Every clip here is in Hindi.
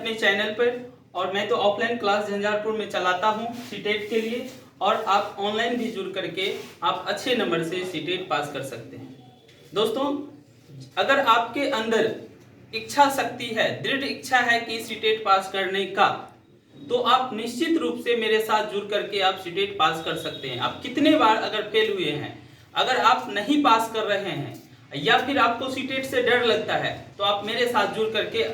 अपने चैनल पर। और मैं तो ऑफलाइन क्लास झंझारपुर में चलाता हूँ सीटेट के लिए, और आप ऑनलाइन भी जुड़ करके आप अच्छे नंबर से सीटेट पास कर सकते हैं। दोस्तों, अगर आपके अंदर इच्छा शक्ति है, दृढ़ इच्छा है कि सीटेट पास करने का, तो आप निश्चित रूप से मेरे साथ जुड़ करके आप सीटेट पास कर सकते हैं। आप कितने बार अगर फेल हुए हैं, अगर आप नहीं पास कर रहे हैं या फिर आपको सीटेट से डर लगता है, तो आप मेरे साथ जुड़ करके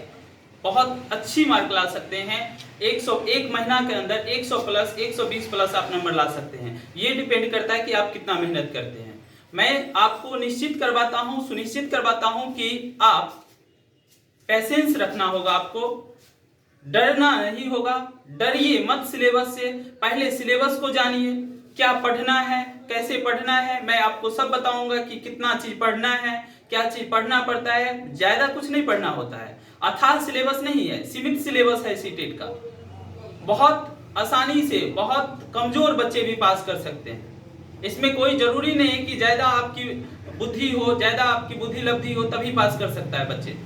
बहुत अच्छी मार्क ला सकते हैं। 101 महीना के अंदर 100 प्लस 120 प्लस आप नंबर ला सकते हैं। ये डिपेंड करता है कि आप कितना मेहनत करते हैं। मैं आपको निश्चित करवाता हूं, सुनिश्चित करवाता हूं कि आप पेशेंस रखना होगा, आपको डरना नहीं होगा। डरिए मत सिलेबस से, पहले सिलेबस को जानिए, क्या पढ़ना है, कैसे पढ़ना है। मैं आपको सब बताऊंगा कि कितना चीज पढ़ना है, क्या चीज पढ़ना पड़ता है। ज्यादा कुछ नहीं पढ़ना होता है, अथाह सिलेबस नहीं है, सीमित सिलेबस है सीटेट का। बहुत आसानी से बहुत कमजोर बच्चे भी पास कर सकते हैं। इसमें कोई जरूरी नहीं है कि ज्यादा आपकी बुद्धि हो, ज्यादा आपकी बुद्धि लब्धि हो तभी पास कर सकता है बच्चे।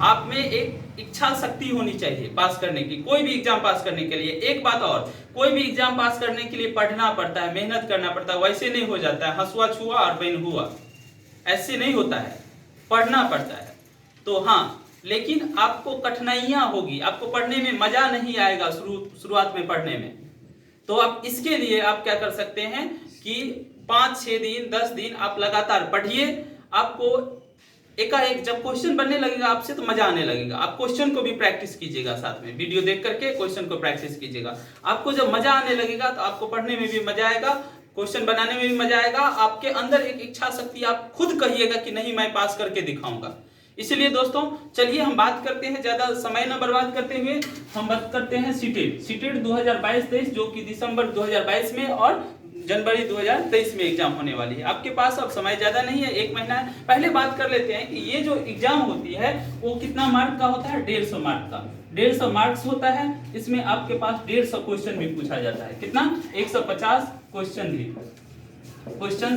आप में एक इच्छा शक्ति होनी चाहिए पास करने की, कोई भी एग्जाम पास करने के लिए। एक बात और, कोई भी एग्जाम पास करने के लिए पढ़ना पड़ता है, मेहनत करना पड़ता है। वैसे नहीं हो जाता है हंसुआ छुआ और बैन हुआ, ऐसे नहीं होता है, पढ़ना पड़ता है। तो हाँ, लेकिन आपको कठिनाइयां होगी, आपको पढ़ने में मजा नहीं आएगा शुरुआत में पढ़ने में। तो आप इसके लिए आप क्या कर सकते हैं कि 5-6 दिन 10 दिन आप लगातार पढ़िए। आपको एकाएक जब क्वेश्चन बनने लगेगा आपसे तो मजा आने लगेगा। आप क्वेश्चन को भी प्रैक्टिस कीजिएगा, साथ में वीडियो देख करके क्वेश्चन को प्रैक्टिस कीजिएगा। आपको जब मजा आने लगेगा तो आपको पढ़ने में भी मजा आएगा, क्वेश्चन बनाने में भी मजा आएगा। आपके अंदर एक इच्छा शक्ति, आप खुद कहिएगा कि नहीं मैं पास करके दिखाऊंगा। इसलिए दोस्तों चलिए हम बात करते हैं, ज्यादा समय न बर्बाद करते हुए हम बात करते हैं सीटेट 2022-23 जो कि दिसंबर 2022 में और जनवरी 2023 में एग्जाम होने वाली है। आपके पास अब समय ज्यादा नहीं है, 1 महीना है। पहले बात कर लेते हैं कि ये जो एग्जाम होती है वो कितना मार्क का होता है, 150 मार्क का। 150 मार्क्स होता है। इसमें आपके पास 150 क्वेश्चन भी पूछा जाता है। कितना? 150 क्वेश्चन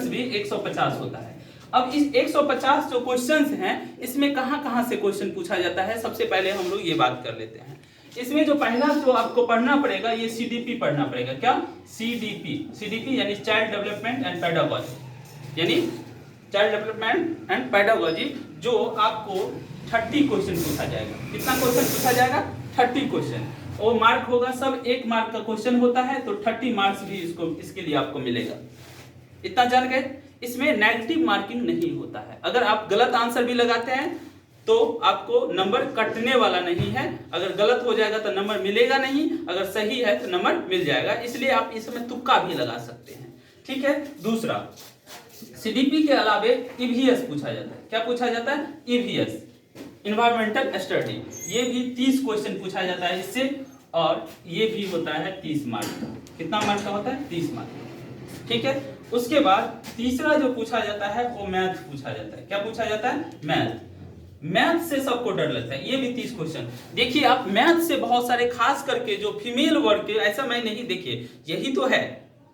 भी 150 होता है। अब इस 150 जो क्वेश्चंस हैं, इसमें कहां से क्वेश्चन पूछा जाता है, सबसे पहले हम लोग ये बात कर लेते हैं। इसमें जो पहला जो आपको पढ़ना पड़ेगा, ये सीडीपी पढ़ना पड़ेगा। क्या? सीडीपी यानी चाइल्ड डेवलपमेंट एंड पेडागोजी, यानी चाइल्ड डेवलपमेंट एंड पेडागोजी, जो आपको 30 क्वेश्चन पूछा जाएगा। कितना क्वेश्चन पूछा जाएगा? 30 क्वेश्चन। और मार्क होगा, सब 1 मार्क का क्वेश्चन होता है, तो 30 मार्क्स भी इसके लिए आपको मिलेगा। इतना जान गए? इसमें नेगेटिव मार्किंग नहीं होता है। अगर आप गलत आंसर भी लगाते हैं तो आपको नंबर कटने वाला नहीं है। अगर गलत हो जाएगा तो नंबर मिलेगा नहीं, अगर सही है तो नंबर मिल जाएगा। इसलिए आप इसमें तुक्का भी लगा सकते हैं। ठीक है। दूसरा, सीडीपी के अलावे ईवीएस पूछा जाता है। क्या पूछा जाता है? EVS, environmental study. ये भी 30 क्वेश्चन पूछा जाता है इससे, और ये भी होता है 30 मार्क का। कितना मार्क का होता है? 30 मार्क। ठीक है। उसके बाद तीसरा जो पूछा जाता है वो मैथ पूछा जाता है। क्या पूछा जाता है? मैथ से सबको डर लगता है। ये भी 30 क्वेश्चन। देखिए, आप मैथ से बहुत सारे, खास करके जो फीमेल वर्ग के, ऐसा मैं नहीं, देखिए यही तो है,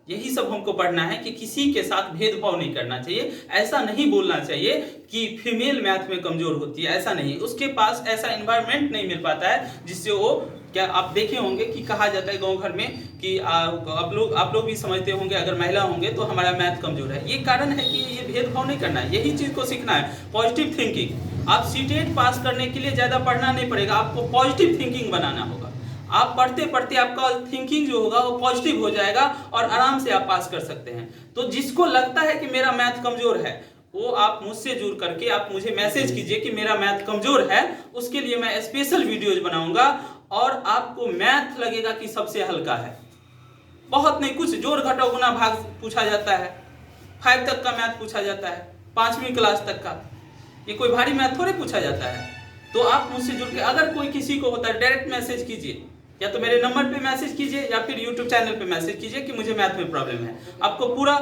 यही सब हमको पढ़ना है कि किसी के साथ भेदभाव नहीं करना चाहिए। ऐसा नहीं बोलना चाहिए कि फीमेल मैथ में कमजोर होती है, ऐसा नहीं। उसके पास ऐसा एनवायरनमेंट नहीं मिल पाता है जिससे वो, क्या आप देखे होंगे कि कहा जाता है गांव घर में कि आप लोग भी समझते होंगे, अगर महिला होंगे तो हमारा मैथ कमजोर है। ये कारण है कि ये भेदभाव नहीं करना है, यही चीज को सीखना है, पॉजिटिव थिंकिंग। आप सीटेट पास करने के लिए ज्यादा पढ़ना नहीं पड़ेगा, आपको पॉजिटिव थिंकिंग बनाना होगा। आप पढ़ते पढ़ते आपका थिंकिंग जो होगा वो पॉजिटिव हो जाएगा और आराम से आप पास कर सकते हैं। तो जिसको लगता है कि मेरा मैथ कमजोर है, वो आप मुझसे जुड़ करके आप मुझे मैसेज कीजिए कि मेरा मैथ कमजोर है। उसके लिए मैं स्पेशल वीडियोज बनाऊंगा और आपको मैथ लगेगा कि सबसे हल्का है। बहुत नहीं, कुछ जोड़ घटाव गुना भाग पूछा जाता है, 5 तक का मैथ पूछा जाता है, 5वीं क्लास तक का। ये कोई भारी मैथ थोड़े पूछा जाता है। तो आप मुझसे जुड़ के, अगर कोई किसी को होता है, डायरेक्ट मैसेज कीजिए, या तो मेरे नंबर पे मैसेज कीजिए या फिर यूट्यूब चैनल पे मैसेज कीजिए कि मुझे मैथ में प्रॉब्लम है। आपको पूरा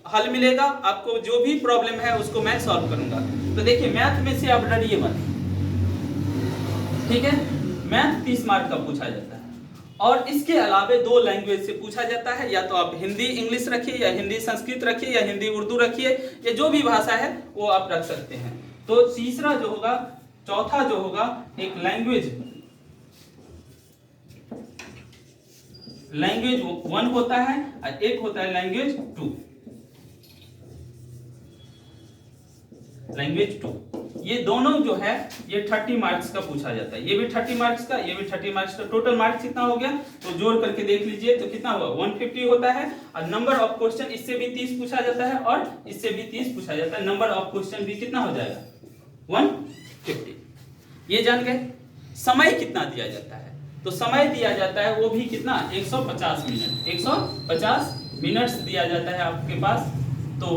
हल मिलेगा, आपको जो भी प्रॉब्लम है उसको मैं सॉल्व करूंगा। तो देखिए, मैथ में से आप डरिए मत, ठीक है। मैथ 30 मार्क का पूछा जाता है, और इसके अलावे 2 लैंग्वेज से पूछा जाता है। या तो आप हिंदी इंग्लिश रखिए, या हिंदी संस्कृत रखिए, या हिंदी उर्दू रखिए, या जो भी भाषा है वो आप रख सकते हैं। तो तीसरा जो होगा चौथा जो होगा एक लैंग्वेज 1 होता है और एक होता है लैंग्वेज 2। ये दोनों जो है ये 30 मार्क्स का पूछा जाता है। ये भी 30 मार्क्स का, ये भी 30 मार्क्स का। टोटल मार्क्स कितना हो गया तो जोड़ करके देख लीजिए तो कितना हुआ 150 होता है। और नंबर ऑफ क्वेश्चन इससे भी 30 पूछा जाता है और इससे भी 30 पूछा जाता है। नंबर ऑफ क्वेश्चन भी कितना हो जाएगा 150। ये जान गए। समय कितना दिया जाता है तो समय दिया जाता है वो भी कितना 150 मिनट। 150 मिनट्स दिया जाता है आपके पास। तो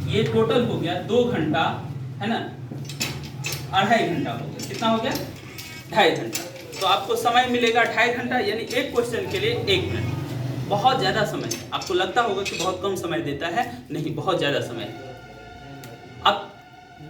ये टोटल हो गया 2 घंटा है ना, 2.5 घंटा हो गया। कितना हो गया 2.5 घंटा। तो आपको समय मिलेगा 2.5 घंटा, यानी एक क्वेश्चन के लिए 1 मिनट। बहुत ज्यादा समय। आपको लगता होगा कि बहुत कम समय देता है, नहीं, बहुत ज्यादा समय। आप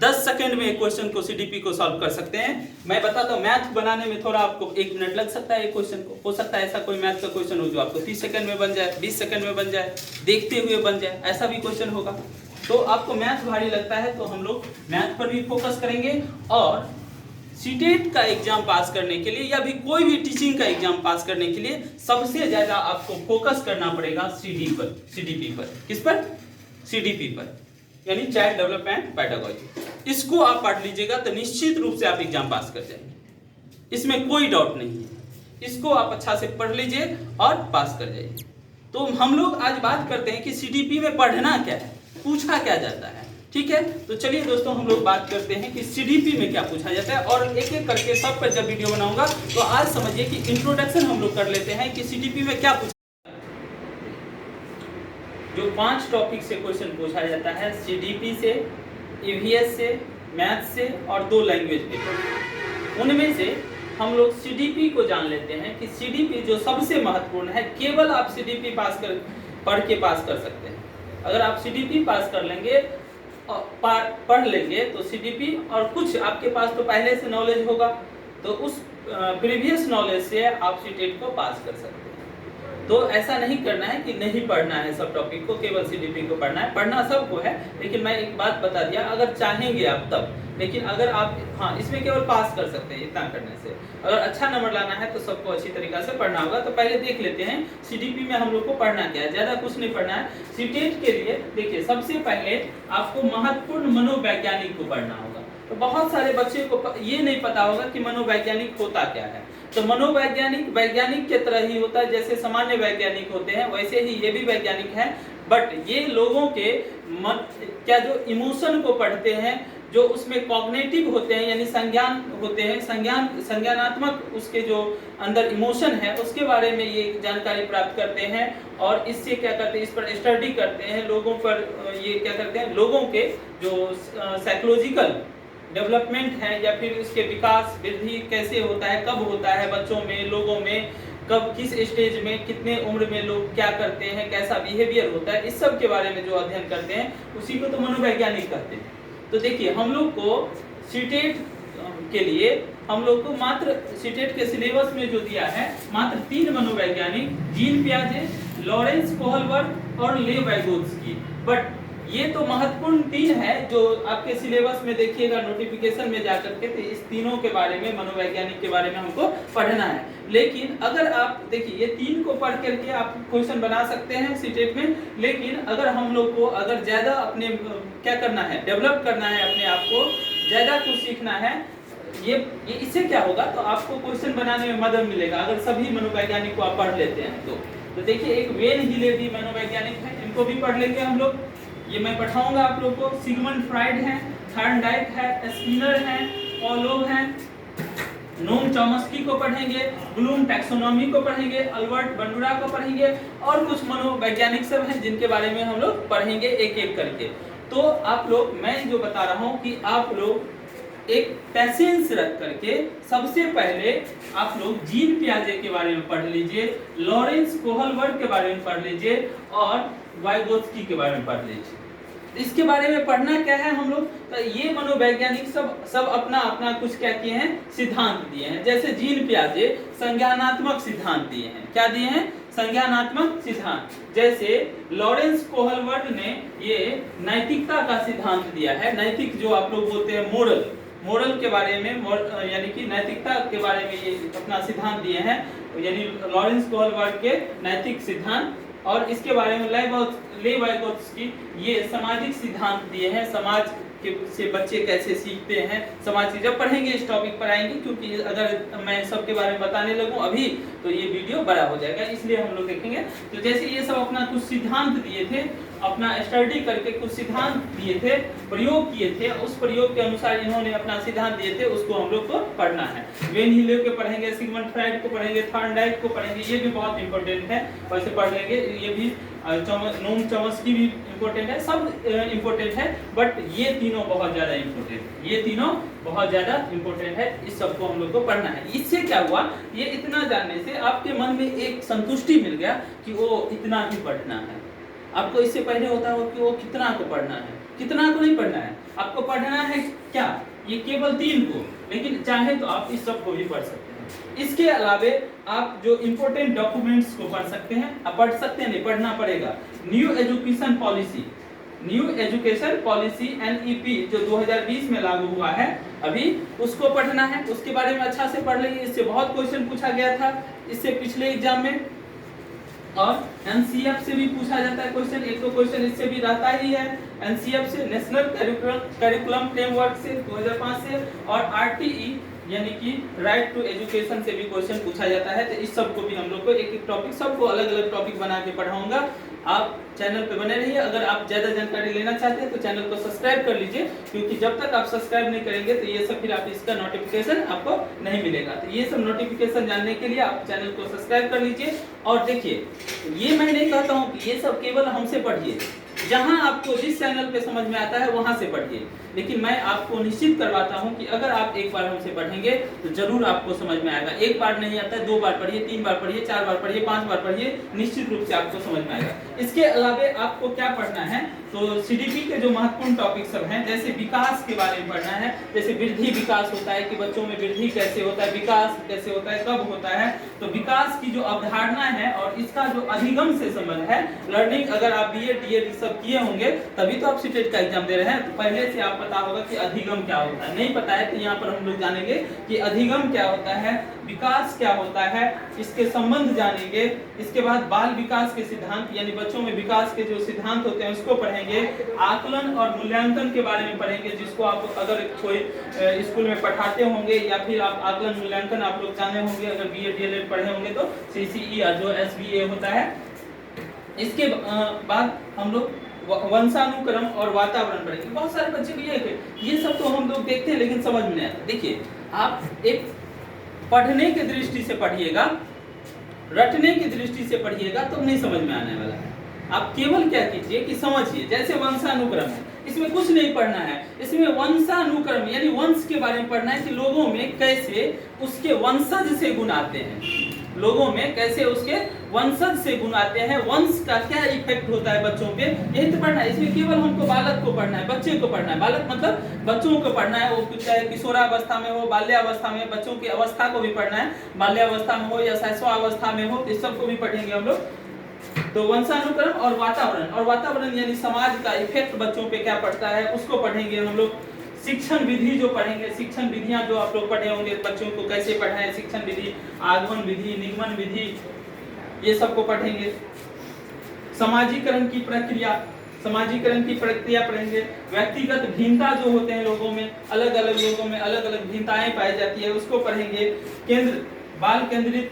10 सेकंड में एक क्वेश्चन को सीडीपी को सॉल्व कर सकते हैं। मैं बताता हूँ, मैथ बनाने में थोड़ा आपको 1 मिनट लग सकता है एक क्वेश्चन को। हो सकता है ऐसा कोई मैथ का क्वेश्चन हो जो आपको 30 सेकंड में बन जाए, 20 सेकंड में बन जाए, देखते हुए बन जाए, ऐसा भी क्वेश्चन होगा। तो आपको मैथ भारी लगता है तो हम लोग मैथ पर भी फोकस करेंगे। और सीटेट का एग्जाम पास करने के लिए या भी कोई भी टीचिंग का एग्जाम पास करने के लिए सबसे ज्यादा आपको फोकस करना पड़ेगा सीडीपी पर। किस पर? सीडीपी पर, यानी चाइल्ड डेवलपमेंट पेडागोजी। इसको आप पढ़ लीजिएगा तो निश्चित रूप से आप एग्जाम पास कर जाएंगे, इसमें कोई डाउट नहीं है। इसको आप अच्छा से पढ़ लीजिए और पास कर जाइए। तो हम लोग आज बात करते हैं कि सीडीपी में पढ़ना क्या है, पूछा क्या जाता है। ठीक है, तो चलिए दोस्तों हम लोग बात करते हैं कि सीडीपी में क्या पूछा जाता है। और एक एक करके सब पर जब वीडियो बनाऊंगा तो आज समझिए कि इंट्रोडक्शन हम लोग कर लेते हैं कि सीडीपी में क्या पूछा। जो 5 टॉपिक से क्वेश्चन पूछा जाता है सीडीपी से, ईवीएस से, मैथ से और 2 लैंग्वेज पेपर। उनमें से हम लोग सीडीपी को जान लेते हैं कि सीडीपी जो सबसे महत्वपूर्ण है, केवल आप सीडीपी पढ़ के पास कर सकते हैं। अगर आप सीडीपी पास कर लेंगे पढ़ लेंगे तो सीडीपी और कुछ आपके पास तो पहले से नॉलेज होगा, तो उस प्रीवियस नॉलेज से आप सीटेट को पास कर सकते हैं। तो ऐसा नहीं करना है कि नहीं पढ़ना है सब टॉपिक को, केवल सीडीपी को पढ़ना है। पढ़ना सबको है, लेकिन मैं एक बात बता दिया, अगर चाहेंगे आप तब। लेकिन अगर आप इसमें केवल पास कर सकते हैं इतना करने से। अगर अच्छा नंबर लाना है तो सबको अच्छी तरीका से पढ़ना होगा। तो पहले देख लेते हैं सीडीपी में हम लोग को पढ़ना क्या है। ज्यादा कुछ नहीं पढ़ना है। सीटेट के लिए देखिए सबसे पहले आपको महत्वपूर्ण मनोवैज्ञानिक को पढ़ना होगा। तो बहुत सारे बच्चे को ये नहीं पता होगा कि मनोवैज्ञानिक होता क्या है। तो मनोवैज्ञानिक वैज्ञानिक के तरह ही होता है, जैसे सामान्य वैज्ञानिक होते हैं वैसे ही ये भी वैज्ञानिक है। बट ये लोगों के क्या जो इमोशन को पढ़ते हैं, जो उसमें कॉग्निटिव होते हैं यानी संज्ञान होते हैं, संज्ञानात्मक उसके जो अंदर इमोशन है उसके बारे में ये जानकारी प्राप्त करते हैं। और इससे क्या करते हैं, इस पर स्टडी करते हैं, लोगों पर ये क्या करते हैं, लोगों के जो साइकोलॉजिकल डेवलपमेंट है या फिर उसके विकास वृद्धि कैसे होता है, कब होता है बच्चों में, लोगों में, कब किस स्टेज में, कितने उम्र में लोग क्या करते हैं, कैसा बिहेवियर होता है, इस सब के बारे में जो अध्ययन करते हैं उसी को तो मनोवैज्ञानिक कहते हैं। तो देखिए हम लोग को सीटेट के लिए हम लोग को मात्र सीटेट के सिलेबस में जो दिया है मात्र 3 मनोवैज्ञानिक, जीन पियाजे, लॉरेंस कोहलबर्ग और लेव वाइगोत्स्की। बट ये तो महत्वपूर्ण 3 है जो आपके सिलेबस में देखिएगा नोटिफिकेशन में जाकर के, तो इस तीनों के बारे में मनोवैज्ञानिक के बारे में हमको पढ़ना है। लेकिन अगर आप देखिए ये 3 को पढ़ करके आप क्वेश्चन बना सकते हैं सीटेट में। लेकिन अगर हम लोग को अगर ज्यादा अपने क्या करना है, डेवलप करना है अपने आप को, ज्यादा कुछ सीखना है, ये इससे क्या होगा तो आपको क्वेश्चन बनाने में मदद मिलेगा अगर सभी मनोवैज्ञानिक को आप पढ़ लेते हैं तो देखिए एक वेन हीलेवी मनोवैज्ञानिक है, इनको भी पढ़ लेंगे हम लोग। ये मैं पढ़ाऊंगा आप लोग को। सिगमंड फ्राइड है, थॉर्नडाइक है, स्किनर है, पॉलोव है, नोम चॉम्स्की को पढ़ेंगे, ब्लूम टैक्सोनॉमी को पढ़ेंगे, अल्बर्ट बंडुरा को पढ़ेंगे और कुछ मनोवैज्ञानिक सब हैं जिनके बारे में हम लोग पढ़ेंगे एक एक करके। तो आप लोग, मैं जो बता रहा हूँ कि आप लोग एक पैसेंस रख करके सबसे पहले आप लोग जीन पियाजे के बारे में पढ़ लीजिए, लॉरेंस कोहलबर्ग के बारे में पढ़ लीजिए और वाइगोत्स्की के बारे में पढ़ लीजिए। इसके बारे में पढ़ना क्या है हम लोग, तो ये मनोवैज्ञानिक सब अपना अपना कुछ क्या किए हैं, सिद्धांत दिए हैं। जैसे जीन पियाजे संज्ञानात्मक सिद्धांत दिए हैं। क्या दिए हैं? संज्ञानात्मक सिद्धांत। जैसे लॉरेंस कोहलबर्ग ने ये नैतिकता का सिद्धांत दिया है। नैतिक जो आप लोग बोलते हैं मोरल के बारे में, यानी कि नैतिकता के बारे में ये अपना सिद्धांत दिए हैं, यानी लॉरेंस कोहलबर्ग के नैतिक सिद्धांत। और इसके बारे में लेविगोत्स्की ये सामाजिक सिद्धांत दिए हैं, समाज से बच्चे कैसे सीखते हैं, समाज की जब पढ़ेंगे इस टॉपिक पर आएंगे, क्योंकि अगर मैं सबके बारे में बताने लगूं अभी तो ये वीडियो बड़ा हो जाएगा, इसलिए हम लोग देखेंगे। तो जैसे ये सब अपना कुछ सिद्धांत दिए थे, अपना स्टडी करके कुछ सिद्धांत दिए थे, प्रयोग किए थे, उस प्रयोग के अनुसार इन्होंने अपना सिद्धांत दिए थे, उसको हम लोग को पढ़ना है। वेन हीले को पढ़ेंगे, सिगमंड फ्राइड को पढ़ेंगे, थॉर्नडाइक को पढ़ेंगे, ये भी बहुत इंपॉर्टेंट है, वैसे पढ़ लेंगे। ये भी नोम चॉम्स्की भी इम्पोर्टेंट है, सब इम्पोर्टेंट है, बट ये तीनों बहुत ज्यादा इम्पोर्टेंट है, ये तीनों बहुत ज्यादा इम्पोर्टेंट है, इस सबको हम लोग को पढ़ना है। इससे क्या हुआ, ये इतना जानने से आपके मन में एक संतुष्टि मिल गया कि वो इतना ही पढ़ना है। आपको इससे पहले होता हो कि वो कितना को पढ़ना है, कितना को नहीं पढ़ना है, आपको पढ़ना है क्या, ये केवल 3 को, लेकिन चाहे तो आप इस सब को भी पढ़ सकते हैं। इसके अलावे आप जो इम्पोर्टेंट डॉक्यूमेंट्स को पढ़ सकते हैं, आप पढ़ सकते हैं, नहीं पढ़ना पड़ेगा। न्यू एजुकेशन पॉलिसी NEP जो 2020 में लागू हुआ है अभी, उसको पढ़ना है, उसके बारे में अच्छा से पढ़ लेंगे। इससे बहुत क्वेश्चन पूछा गया था इससे पिछले एग्जाम में, और NCF से भी पूछा जाता है क्वेश्चन, एक तो क्वेश्चन इससे भी रहता ही है, NCF से, नेशनल करिकुलम फ्रेमवर्क से 2005 से, और RTE यानी कि राइट टू एजुकेशन से भी क्वेश्चन पूछा जाता है। तो इस सबको भी हम लोग को एक एक टॉपिक, सबको अलग अलग टॉपिक बना के पढ़ाऊंगा। आप चैनल पे बने रहिए। अगर आप ज्यादा जानकारी लेना चाहते हैं तो चैनल को सब्सक्राइब कर लीजिए, क्योंकि जब तक आप सब्सक्राइब नहीं करेंगे तो ये सब फिर आप इसका नोटिफिकेशन आपको नहीं मिलेगा। तो ये सब नोटिफिकेशन जानने के लिए आप चैनल को सब्सक्राइब कर लीजिए। और देखिए, ये मैं नहीं कहता हूँ कि ये सब केवल हमसे पढ़िए, जहां आपको जिस चैनल पे समझ में आता है वहां से पढ़िए, लेकिन मैं आपको निश्चित करवाता हूं कि अगर आप एक बार हमसे पढ़ेंगे तो जरूर आपको समझ में आएगा। एक बार नहीं आता है, 2 बार पढ़िए, 3 बार पढ़िए, 4 बार पढ़िए, 5 बार पढ़िए, निश्चित रूप से आपको समझ में आएगा। इसके अलावा आपको क्या पढ़ना है, तो CDP के जो महत्वपूर्ण टॉपिक सब हैं, जैसे विकास के बारे में पढ़ना है, जैसे वृद्धि विकास होता है कि बच्चों में वृद्धि कैसे होता है, विकास कैसे होता है, कब होता है, तो विकास की जो अवधारणा है और इसका जो अधिगम से संबंध है, लर्निंग, अगर आप BA DED सब किए होंगे तभी तो आप सीटेट का एग्जाम दे रहे हैं, तो पहले से आप पता होगा कि अधिगम क्या होता है। नहीं पता है तो यहाँ पर हम लोग जानेंगे कि अधिगम क्या होता है, विकास क्या होता है, इसके संबंध जानेंगे। इसके बाद बाल विकास के सिद्धांत, यानी बच्चों में विकास के जो सिद्धांत होते हैं उसको पढ़ेंगे। आकलन और मूल्यांकन के बारे में पढ़ेंगे, जिसको आप अगर कोई स्कूल में पढ़ाते होंगे या फिर आप आकलन मूल्यांकन आप लोग जाने होंगे, अगर BA DLED पढ़े होंगे तो CCE या जो SBA होता है। इसके बाद हम लोग वंशानुक्रम और वातावरण पढ़ेंगे। बहुत सारे बच्चे भी ये सब तो हम लोग देखते हैं लेकिन समझ में नहीं आता। देखिए, आप एक पढ़ने की दृष्टि से पढ़िएगा, रटने की दृष्टि से पढ़िएगा तो नहीं समझ में आने वाला है। आप केवल क्या कीजिए कि समझिए, जैसे वंशानुक्रम है, इसमें कुछ नहीं पढ़ना है, इसमें वंशानुक्रम यानी वंश के बारे में पढ़ना है कि लोगों में कैसे उसके वंशज से गुण आते हैं, लोगों में कैसे उसके वंशज से गुण आते हैं, वंश का क्या इफेक्ट होता है बच्चों पे, यही तो पढ़ना है। इसमें केवल हमको बालक को पढ़ना है, बच्चे को पढ़ना है, बालक मतलब बच्चों को पढ़ना है, वो चाहे किशोरावस्था में हो, बाल्यावस्था में, बच्चों की अवस्था को भी पढ़ना है, बाल्यावस्था में हो या शैशवावस्था में हो, इस सब को भी पढ़ेंगे हम लोग। तो वंशानुक्रम और वातावरण यानी समाज का इफेक्ट बच्चों पे क्या पड़ता है उसको पढ़ेंगे हम लोग। शिक्षण विधि जो पढ़ेंगे, शिक्षण विधियां जो आप लोग पढ़े होंगे, बच्चों को कैसे पढ़ाएं, शिक्षण विधि, आगमन विधि, निगमन विधि, ये सब को पढ़ेंगे। समाजीकरण की प्रक्रिया पढ़ेंगे। व्यक्तिगत भिन्नता जो होते हैं लोगों में, अलग अलग लोगों में अलग अलग भिन्नताएं पाई जाती है, उसको पढ़ेंगे। बाल केंद्रित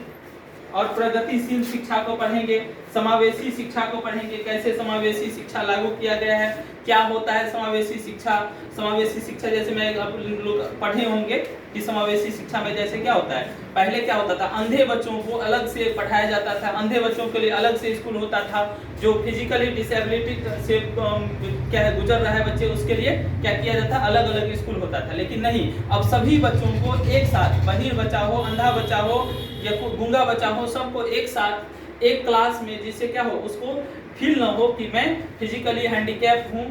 और प्रगतिशील शिक्षा को पढ़ेंगे। समावेशी शिक्षा को पढ़ेंगे, कैसे समावेशी शिक्षा लागू किया गया है, क्या होता है समावेशी शिक्षा जैसे मैं आप लोग पढ़े होंगे कि समावेशी शिक्षा में जैसे क्या होता है, पहले क्या होता था, अंधे बच्चों को अलग से पढ़ाया जाता था, अंधे बच्चों के लिए अलग से स्कूल होता था, जो फिजिकली डिसेबिलिटी से क्या गुजर रहा है बच्चे, उसके लिए क्या किया जाता, अलग अलग स्कूल होता था। लेकिन नहीं, अब सभी बच्चों को एक साथ, बधिर बच्चा हो, अंधा बच्चा हो या गूंगा बच्चा हो, सबको एक साथ एक क्लास में, जिससे क्या हो, उसको फील ना हो कि मैं फिजिकली हैंडीकैप हूँ,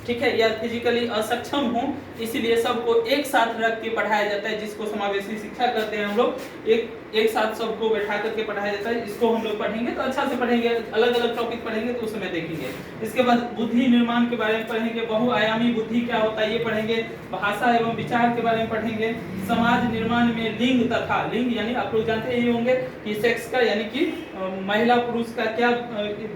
ठीक है, या फिजिकली असक्षम हो, इसीलिए सबको एक साथ रख के पढ़ाया जाता है, जिसको समावेशी शिक्षा कहते हैं हम लोग। एक साथ सबको बैठा करके पढ़ाया जाता है। इसको हम लोग पढ़ेंगे तो अच्छा से पढ़ेंगे, अलग अलग टॉपिक पढ़ेंगे तो उस समय देखेंगे। इसके बाद बुद्धि निर्माण के बारे में पढ़ेंगे, बहुआयामी बुद्धि क्या होता है ये पढ़ेंगे, भाषा एवं विचार के बारे में पढ़ेंगे, समाज निर्माण में लिंग तथा लिंग यानी आप लोग जानते ही होंगे कि सेक्स का यानी कि महिला पुरुष का क्या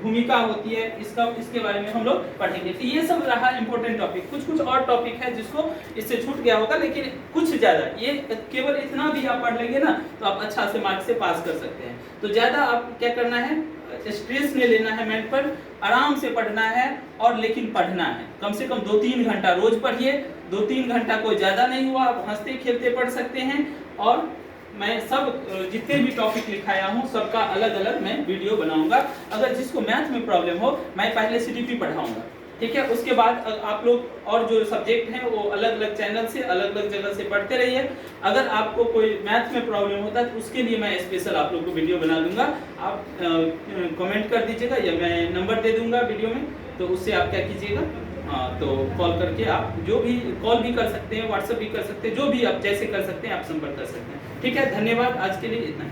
भूमिका होती है, इसके बारे में हम लोग पढ़ेंगे। तो ये सब रहा इंपॉर्टेंट टॉपिक। कुछ और टॉपिक है जिसको इससे छूट गया होगा, लेकिन कुछ ज्यादा, ये केवल इतना भी आप पढ़ लेंगे ना तो आप अच्छा से मार्क्स से पास कर सकते हैं। तो ज्यादा आप क्या करना है, स्ट्रेस नहीं लेना है माइंड पर, आराम से पढ़ना है, और लेकिन पढ़ना है कम से कम 2-3 घंटा रोज पढ़िए। 2-3 घंटा कोई ज्यादा नहीं हुआ, आप हंसते खेलते पढ़ सकते हैं। और मैं सब जितने भी टॉपिक लिखाया हूँ सबका अलग अलग मैं वीडियो बनाऊंगा। अगर जिसको मैथ में प्रॉब्लम हो, मैं पहले सीडीपी पढ़ाऊंगा, ठीक है। उसके बाद आप लोग और जो सब्जेक्ट हैं वो अलग अलग चैनल से, अलग अलग जगह से पढ़ते रहिए। अगर आपको कोई मैथ में प्रॉब्लम होता है तो उसके लिए मैं स्पेशल आप लोग को वीडियो बना दूंगा। आप कमेंट कर दीजिएगा या मैं नंबर दे दूंगा वीडियो में, तो उससे आप क्या कीजिएगा, तो कॉल करके आप जो भी कॉल भी कर सकते हैं, व्हाट्सएप भी कर सकते हैं, जो भी आप जैसे कर सकते हैं आप संपर्क कर सकते हैं। ठीक है, धन्यवाद, आज के लिए इतना ही।